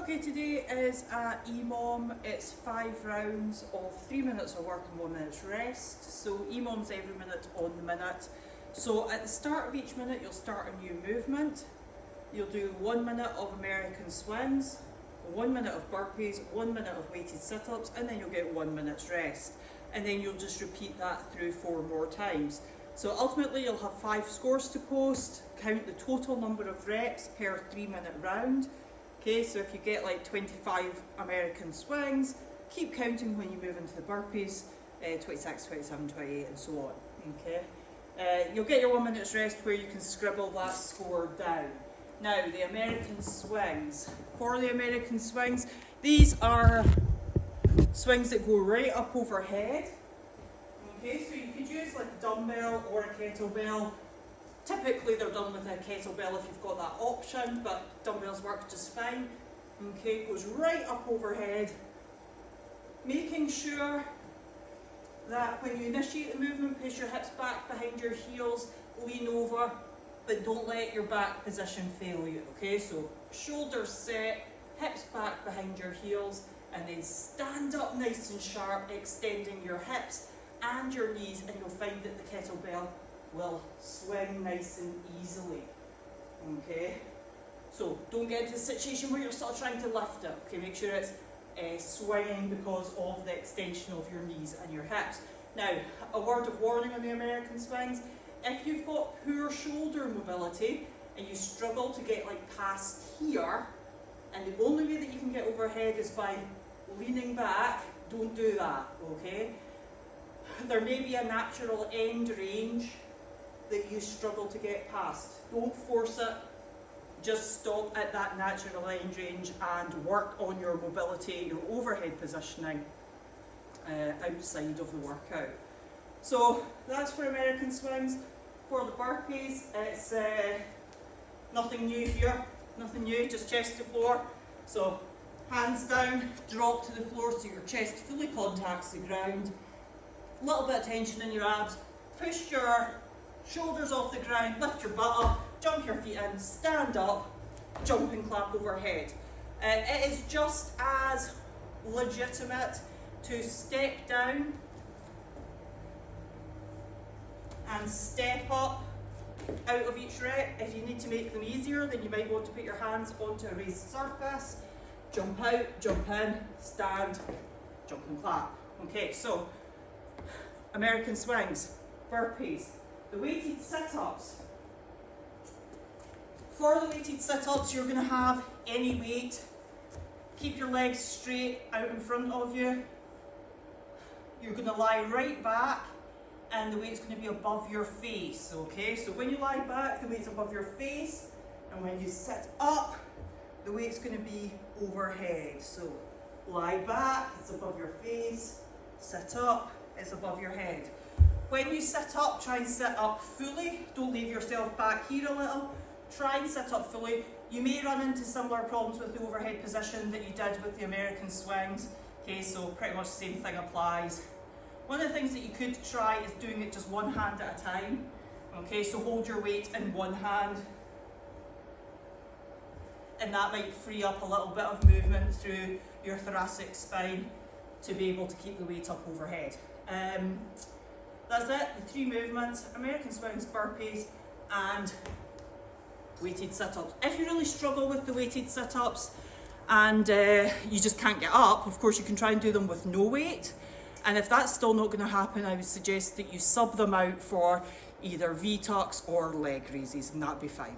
Okay, today is EMOM. It's 5 rounds of 3 minutes of work and 1 minute's rest. So EMOM's every minute on the minute. So at the start of each minute, you'll start a new movement. You'll do 1 minute of American swings, 1 minute of burpees, 1 minute of weighted sit-ups, and then you'll get 1 minute's rest. And then you'll just repeat that through 4 more times. So ultimately you'll have 5 scores to post, count the total number of reps per 3 minute round. Okay, so if you get like 25 American swings, keep counting when you move into the burpees, 26, 27, 28 and so on. Okay, you'll get your 1 minute's rest where you can scribble that score down. Now the American swings. For the American swings, these are swings that go right up overhead. Okay, so you could use like a dumbbell or a kettlebell. Typically they're done with a kettlebell if you've got that option, but dumbbells work just fine. Okay, it goes right up overhead, making sure that when you initiate the movement, push your hips back behind your heels, lean over, but don't let your back position fail you. Okay, so shoulders set, hips back behind your heels, and then stand up nice and sharp, extending your hips and your knees, and you'll find that the kettlebell will swing nice and easily. Okay, so don't get into a situation where you're still trying to lift it. Okay, make sure it's swinging because of the extension of your knees and your hips. Now, a word of warning on the American swings: if you've got poor shoulder mobility and you struggle to get like past here, and the only way that you can get overhead is by leaning back, don't do that. Okay, there may be a natural end range that you struggle to get past. Don't force it, just stop at that natural end range and work on your mobility, your overhead positioning outside of the workout. So that's for American swings. For the burpees, it's nothing new here, nothing new, just chest to floor. So hands down, drop to the floor so your chest fully contacts the ground. A little bit of tension in your abs, push your shoulders off the ground, lift your butt up, jump your feet in, stand up, jump and clap overhead. It is just as legitimate to step down and step up out of each rep. If you need to make them easier, then you might want to put your hands onto a raised surface, jump out, jump in, stand, jump and clap. Okay, so American swings, burpees, the weighted sit-ups. For the weighted sit-ups, you're going to have any weight. Keep your legs straight out in front of you. You're going to lie right back and the weight's going to be above your face. Okay, so when you lie back, the weight's above your face, and when you sit up, the weight's going to be overhead. So lie back, it's above your face. Sit up, it's above your head. When you sit up, try and sit up fully. Don't leave yourself back here a little. Try and sit up fully. You may run into similar problems with the overhead position that you did with the American swings. Okay, so pretty much the same thing applies. One of the things that you could try is doing it just one hand at a time. Okay, so hold your weight in one hand, and that might free up a little bit of movement through your thoracic spine to be able to keep the weight up overhead. That's it, the 3 movements: American swings, burpees, and weighted sit-ups. If you really struggle with the weighted sit-ups and you just can't get up, of course you can try and do them with no weight. And if that's still not going to happen, I would suggest that you sub them out for either V-tucks or leg raises, and that'd be fine.